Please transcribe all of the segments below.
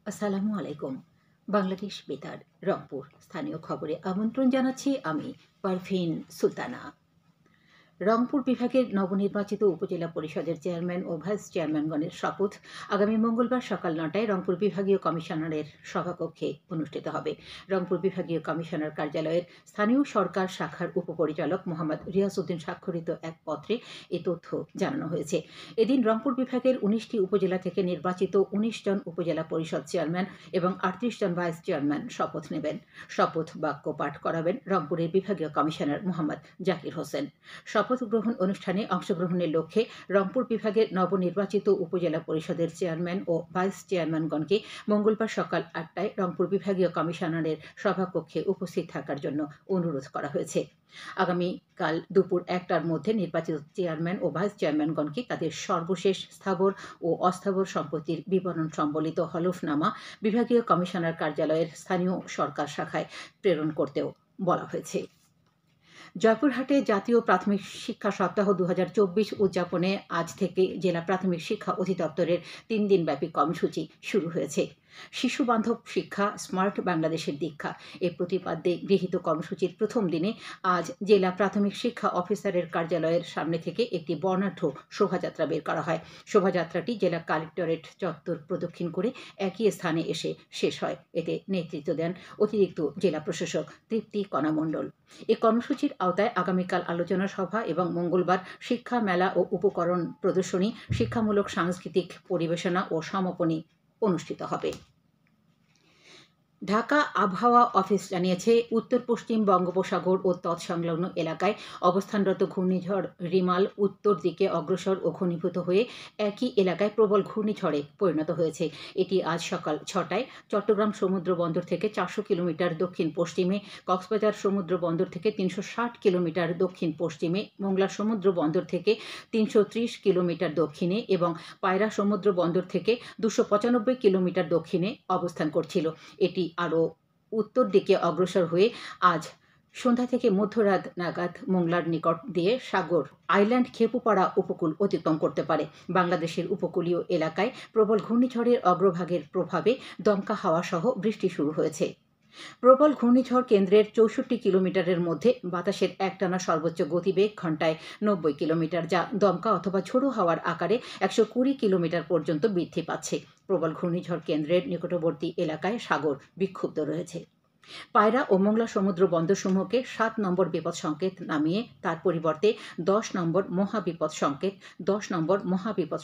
আসসালামু আলাইকুম। বাংলাদেশ বেতার রংপুর স্থানীয় খবরে আমন্ত্রণ জানাচ্ছি আমি পারভিন সুলতানা। রংপুর বিভাগের নবনির্বাচিত উপজেলা পরিষদের চেয়ারম্যান ও ভাইস চেয়ারম্যানগণের শপথ আগামী মঙ্গলবার সকাল ৯টায় রংপুর বিভাগীয় কমিশনারের সভাকক্ষে অনুষ্ঠিত হবে। রংপুর বিভাগীয় কমিশনার কার্যালয়ের স্থানীয় সরকার শাখার উপপরিচালক মোহাম্মদ রিয়াজউদ্দিন স্বাক্ষরিত এক পত্রে এ তথ্য জানানো হয়েছে। এদিন রংপুর বিভাগের ১৯টি উপজেলা থেকে নির্বাচিত ১৯ জন উপজেলা পরিষদ চেয়ারম্যান এবং ৩৮ জন ভাইস চেয়ারম্যান শপথ নেবেন। শপথ বাক্য পাঠ করাবেন রংপুরের বিভাগীয় কমিশনার মোহাম্মদ জাকির হোসেন। শপথ গ্রহণ অনুষ্ঠানে অংশগ্রহণের লক্ষ্যে রংপুর বিভাগের নবনির্বাচিত উপজেলা পরিষদের চেয়ারম্যান ও ভাইস চেয়ারম্যানগণকে মঙ্গলবার সকাল ৮টায় রংপুর বিভাগীয় কমিশনারের সভাকক্ষে উপস্থিত থাকার জন্য অনুরোধ করা হয়েছে। আগামীকাল দুপুর ১টার মধ্যে নির্বাচিত চেয়ারম্যান ও ভাইস চেয়ারম্যানগণকে তাদের সর্বশেষ স্থাবর ও অস্থাবর সম্পত্তির বিবরণ সম্বলিত হলফনামা বিভাগীয় কমিশনার কার্যালয়ের স্থানীয় সরকার শাখায় প্রেরণ করতেও বলা হয়েছে। জয়পুরহাটে জাতীয় প্রাথমিক শিক্ষা সপ্তাহ ২০২৪ উদযাপনে আজ থেকে জেলা প্রাথমিক শিক্ষা অধিদপ্তরের ৩ দিনব্যাপী কর্মসূচি শুরু হয়েছে। শিশুবান্ধব শিক্ষা, স্মার্ট বাংলাদেশের দীক্ষা এ প্রতিপাদ্যে গৃহীত কর্মসূচির প্রথম দিনে আজ জেলা প্রাথমিক শিক্ষা অফিসারের কার্যালয়ের সামনে থেকে একটি বর্ণাঢ্য শোভাযাত্রা বের করা হয়। শোভাযাত্রাটি জেলা কালেক্টরেট চত্বর প্রদক্ষিণ করে একই স্থানে এসে শেষ হয়। এতে নেতৃত্ব দেন অতিরিক্ত জেলা প্রশাসক তৃপ্তি কণা মণ্ডল। এই কর্মসূচির আওতায় আগামীকাল আলোচনা সভা এবং মঙ্গলবার শিক্ষা মেলা ও উপকরণ প্রদর্শনী, শিক্ষামূলক সাংস্কৃতিক পরিবেশনা ও সমাপনী অনুষ্ঠিত হবে। ঢাকা আবহাওয়া অফিস জানিয়েছে, উত্তর পশ্চিম বঙ্গোপসাগর ও তৎসংলগ্ন এলাকায় অবস্থানরত ঘূর্ণিঝড় রিমাল উত্তর দিকে অগ্রসর ও ঘনীভূত হয়ে একই এলাকায় প্রবল ঘূর্ণিঝড়ে পরিণত হয়েছে। এটি আজ সকাল ৬টায় চট্টগ্রাম সমুদ্র বন্দর থেকে ৪০০ কিলোমিটার দক্ষিণ পশ্চিমে, কক্সবাজার সমুদ্র বন্দর থেকে ৩৬০ কিলোমিটার দক্ষিণ পশ্চিমে, মোংলা সমুদ্র বন্দর থেকে ৩৩০ কিলোমিটার দক্ষিণে এবং পায়রা সমুদ্র বন্দর থেকে ২৯৫ কিলোমিটার দক্ষিণে অবস্থান করছিল। এটি আরও উত্তর দিকে অগ্রসর হয়ে আজ সন্ধ্যা থেকে মধ্যরাত নাগাদ মোংলার নিকট দিয়ে সাগর আইল্যান্ড খেপুপাড়া উপকূল অতিক্রম করতে পারে। বাংলাদেশের উপকূলীয় এলাকায় প্রবল ঘূর্ণিঝড়ের অগ্রভাগের প্রভাবে দমকা হাওয়া সহ বৃষ্টি শুরু হয়েছে। প্রবল ঘূর্ণিঝড় কেন্দ্রের ৬৪ কিলোমিটারের মধ্যে বাতাসের একটানা সর্বোচ্চ গতিবেগ ঘণ্টায় ৯০ কিলোমিটার, যা দমকা অথবা ঝোড়ো হাওয়ার আকারে ১২০ কিলোমিটার পর্যন্ত বৃদ্ধি পাচ্ছে। প্রবল ঘূর্ণিঝড় কেন্দ্রের নিকটবর্তী এলাকায় সাগর বিক্ষুব্ধ রয়েছে। পায়রা ও মোংলা সমুদ্র বন্দরসমূহকে ৭ নম্বর বিপদ সংকেত নামিয়ে তার পরিবর্তে ১০ নম্বর মহাবিপদ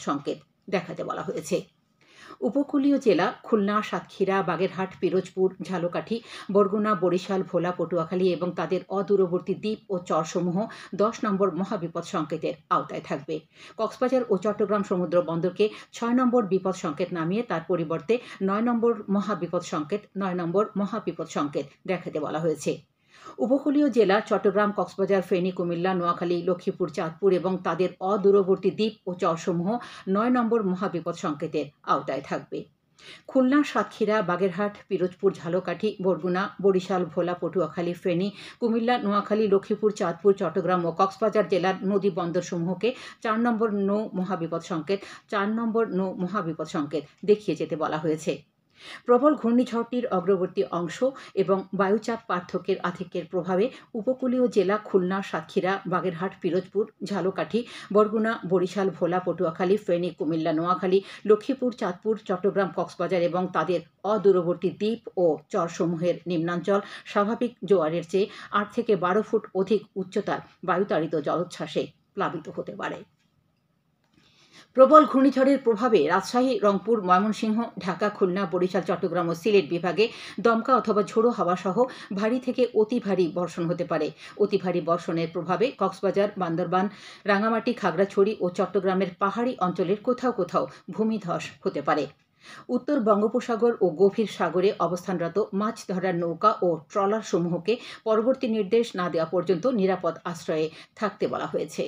সংকেত দেখাতে বলা হয়েছে। উপকূলীয় জেলা খুলনা, সাতক্ষীরা, বাগেরহাট, পিরোজপুর, ঝালকাঠি, বরগুনা, বরিশাল, ভোলা, পটুয়াখালী এবং তাদের অদূরবর্তী দ্বীপ ও চরসমূহ ১০ নম্বর মহাবিপদ সংকেতের আওতায় থাকবে। কক্সবাজার ও চট্টগ্রাম সমুদ্র বন্দরকে ৬ নম্বর বিপদ সংকেত নামিয়ে তার পরিবর্তে ৯ নম্বর মহাবিপদ সংকেত দেখাতে বলা হয়েছে। উপকূলীয় জেলা চট্টগ্রাম, কক্সবাজার, ফেনী, কুমিল্লা, নোয়াখালী, লক্ষ্মীপুর, চাঁদপুর এবং তাদের অদূরবর্তী দ্বীপ ও চরসমূহ ৯ নম্বর মহাবিপদ সংকেতের আওতায় থাকবে। খুলনা, সাতক্ষীরা, বাগেরহাট, পিরোজপুর, ঝালকাঠি, বরগুনা, বরিশাল, ভোলা, পটুয়াখালী, ফেনী, কুমিল্লা, নোয়াখালী, লক্ষ্মীপুর, চাঁদপুর, চট্টগ্রাম ও কক্সবাজার জেলার নদী বন্দরসমূহকে ৪ নম্বর মহাবিপদ সংকেত দেখিয়ে যেতে বলা হয়েছে। প্রবল ঘূর্ণিঝড়টির অগ্রবর্তী অংশ এবং বায়ুচাপ পার্থক্যের আধিক্যের প্রভাবে উপকূলীয় জেলা খুলনা, সাতক্ষীরা, বাগেরহাট, পিরোজপুর, ঝালকাঠি, বরগুনা, বরিশাল, ভোলা, পটুয়াখালী, ফেনী, কুমিল্লা, নোয়াখালী, লক্ষ্মীপুর, চাঁদপুর, চট্টগ্রাম, কক্সবাজার এবং তাদের অদূরবর্তী দ্বীপ ও চরসমূহের নিম্নাঞ্চল স্বাভাবিক জোয়ারের চেয়ে ৮ থেকে ১২ ফুট অধিক উচ্চতার বায়ুতাড়িত জলোচ্ছ্বাসে প্লাবিত হতে পারে। প্রবল ঘূর্ণিঝড়ের প্রভাবে রাজশাহী, রংপুর, ময়মনসিংহ, ঢাকা, খুলনা, বরিশাল, চট্টগ্রাম ও সিলেট বিভাগে দমকা অথবা ঝোড়ো হাওয়া সহ ভারী থেকে অতি ভারী বর্ষণ হতে পারে। অতি ভারী বর্ষণের প্রভাবে কক্সবাজার, বান্দরবান, রাঙামাটি, খাগড়াছড়ি ও চট্টগ্রামের পাহাড়ি অঞ্চলের কোথাও কোথাও ভূমিধস হতে পারে। উত্তর বঙ্গোপসাগর ও গভীর সাগরে অবস্থানরত মাছ ধরার নৌকা ও ট্রলার সমূহকে পরবর্তী নির্দেশ না দেওয়া পর্যন্ত নিরাপদ আশ্রয়ে থাকতে বলা হয়েছে।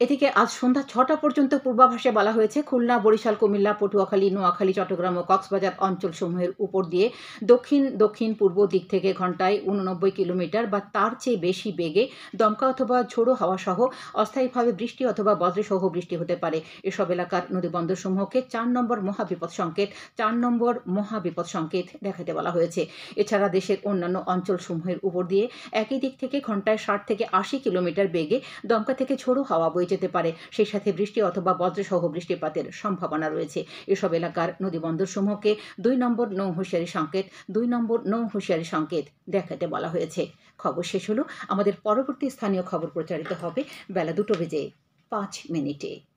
এদিকে আজ সন্ধ্যা ৬টা পর্যন্ত পূর্বাভাসে বলা হয়েছে খুলনা, বরিশাল, কুমিল্লা, পটুয়াখালী, নোয়াখালী, চট্টগ্রাম ও কক্সবাজার অঞ্চলসমূহের উপর দিয়ে দক্ষিণ-দক্ষিণ-পূর্ব দিক থেকে ঘন্টায় ৮৯ কিলোমিটার বা তার চেয়ে বেশি বেগে দমকা অথবা ঝোড়ো হাওয়া সহ অস্থায়ীভাবে বৃষ্টি অথবা বজ্রসহ বৃষ্টি হতে পারে। এসব এলাকার নদীবন্দরসমূহকে ৪ নম্বর মহাবিপদ সংকেত দেখাতে বলা হয়েছে। এছাড়া দেশের অন্যান্য অঞ্চলসমূহের উপর দিয়ে একই দিক থেকে ঘন্টায় ৬০ থেকে ৮০ কিলোমিটার বেগে দমকা থেকে ঝোড়ো হাওয়া বয়ে যেতে পারে। সেই সাথে বৃষ্টি অথবা বজ্রসহ বৃষ্টিপাতের সম্ভাবনা রয়েছে। এসব এলাকার নদীবন্দরসমূহকে ২ নম্বর নৌ হুঁশিয়ারি সংকেত দেখাতে বলা হয়েছে। খবর শেষ হলো। আমাদের পরবর্তী স্থানীয় খবর প্রচারিত হবে বেলা ২টো বেজে ৫ মিনিটে।